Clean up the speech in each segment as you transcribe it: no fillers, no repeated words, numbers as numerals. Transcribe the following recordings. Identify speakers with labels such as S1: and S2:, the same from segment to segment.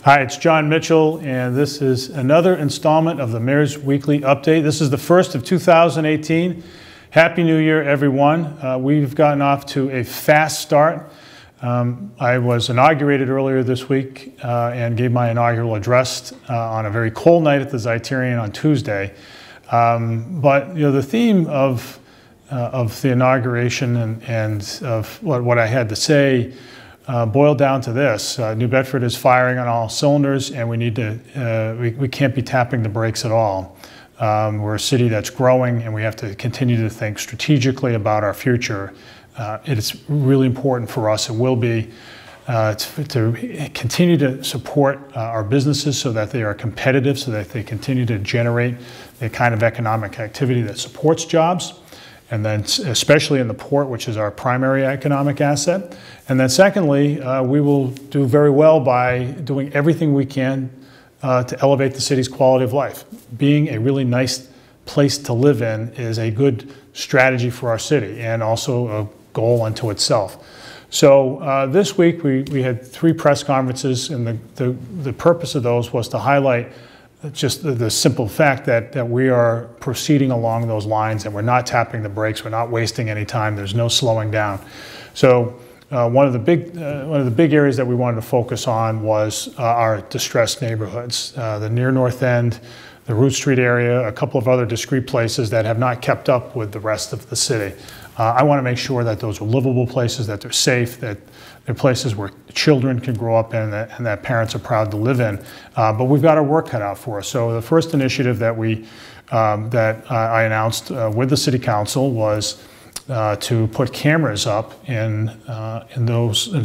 S1: Hi, it's Jon Mitchell, and this is another installment of the Mayor's Weekly Update. This is the first of 2018. Happy New Year, everyone. We've gotten off to a fast start. I was inaugurated earlier this week and gave my inaugural address on a very cold night at the Zeiterion on Tuesday. But the theme of the inauguration and of what I had to say boiled down to this. New Bedford is firing on all cylinders, and we need to, we can't be tapping the brakes at all. We're a city that's growing, and we have to continue to think strategically about our future. It's really important for us, it will be, to continue to support our businesses so that they are competitive, so that they continue to generate the kind of economic activity that supports jobs. And then especially in the port, which is our primary economic asset. And then secondly, we will do very well by doing everything we can to elevate the city's quality of life. Being a really nice place to live in is a good strategy for our city and also a goal unto itself. So this week we had 3 press conferences, and the purpose of those was to highlight just the simple fact that we are proceeding along those lines, and we're not tapping the brakes, we're not wasting any time, there's no slowing down. So one of the big areas that we wanted to focus on was our distressed neighborhoods, the near North End, the Root Street area, a couple of other discrete places that have not kept up with the rest of the city. I want to make sure that those are livable places, that they're safe, that they're places where children can grow up in and that parents are proud to live in. But we've got our work cut out for us. So the first initiative that I announced with the City Council was to put cameras up in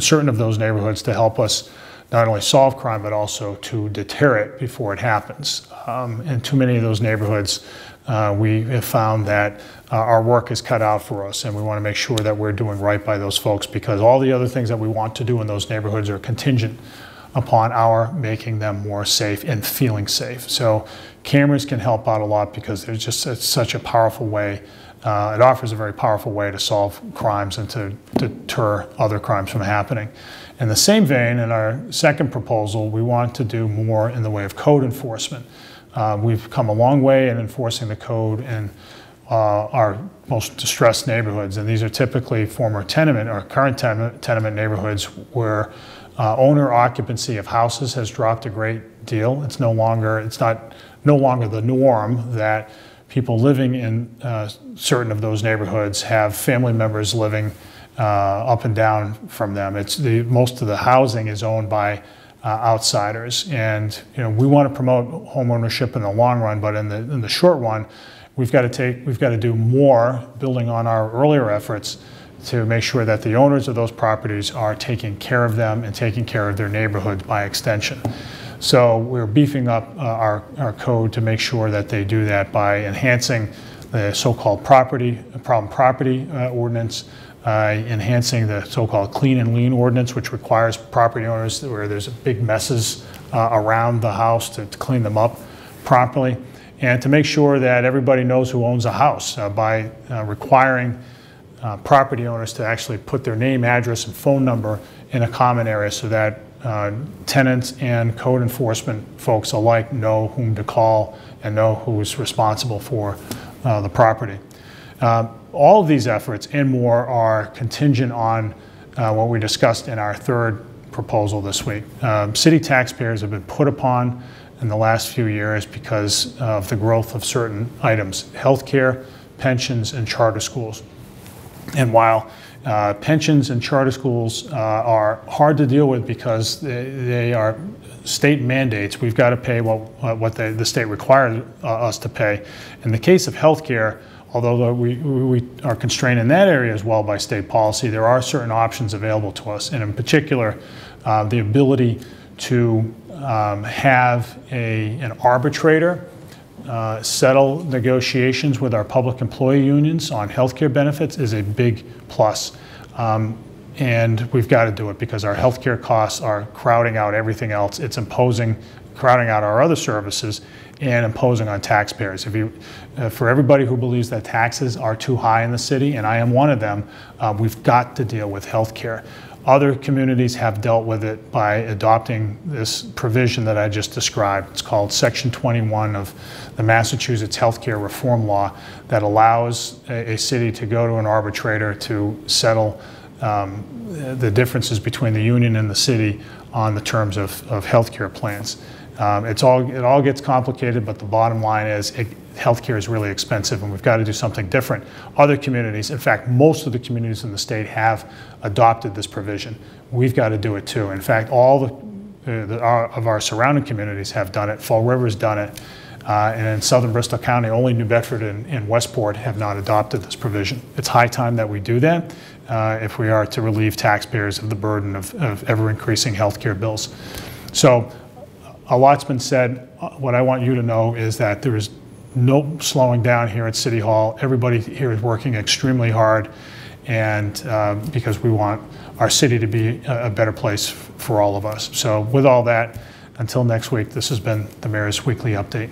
S1: certain of those neighborhoods to help us not only solve crime, but also to deter it before it happens. In too many of those neighborhoods, we have found that our work is cut out for us, and we want to make sure that we're doing right by those folks, because all the other things that we want to do in those neighborhoods are contingent upon our making them more safe and feeling safe. So cameras can help out a lot, because there's just such a powerful way. It offers a very powerful way to solve crimes and to deter other crimes from happening. In the same vein, in our second proposal, we want to do more in the way of code enforcement. We've come a long way in enforcing the code in our most distressed neighborhoods, and these are typically former tenement or current tenement neighborhoods where owner occupancy of houses has dropped a great deal. It's no longer the norm that people living in certain of those neighborhoods have family members living up and down from them. Most of the housing is owned by outsiders, and we want to promote home ownership in the long run, but in the short run, we've got to do more, building on our earlier efforts to make sure that the owners of those properties are taking care of them and taking care of their neighborhoods by extension. So we're beefing up our code to make sure that they do that by enhancing the so-called problem property ordinance, enhancing the so-called clean and lean ordinance, which requires property owners where there's big messes around the house to clean them up properly, and to make sure that everybody knows who owns a house by requiring property owners to actually put their name, address, and phone number in a common area, so that tenants and code enforcement folks alike know whom to call and know who's responsible for the property. All of these efforts and more are contingent on what we discussed in our third proposal this week. City taxpayers have been put upon in the last few years because of the growth of certain items: healthcare, pensions, and charter schools. And while pensions and charter schools are hard to deal with because they are state mandates, we've got to pay what the state requires us to pay. In the case of healthcare, although we are constrained in that area as well by state policy, there are certain options available to us, and in particular, the ability to have an arbitrator settle negotiations with our public employee unions on healthcare benefits is a big plus. And we've got to do it because our healthcare costs are crowding out everything else. It's crowding out our other services, and imposing on taxpayers. For everybody who believes that taxes are too high in the city, and I am one of them, we've got to deal with health care. Other communities have dealt with it by adopting this provision that I just described. It's called Section 21 of the Massachusetts Healthcare Reform Law that allows a city to go to an arbitrator to settle the differences between the union and the city on the terms of healthcare plans. It all gets complicated, but the bottom line is healthcare is really expensive, and we've got to do something different. Other communities, in fact, most of the communities in the state have adopted this provision. We've got to do it too. In fact, all of our surrounding communities have done it. Fall River's done it. And in southern Bristol County, only New Bedford and Westport have not adopted this provision. It's high time that we do that if we are to relieve taxpayers of the burden of ever-increasing healthcare bills. So a lot's been said. What I want you to know is that there is no slowing down here at City Hall. Everybody here is working extremely hard, and because we want our city to be a better place for all of us. So with all that, until next week, this has been the Mayor's Weekly Update.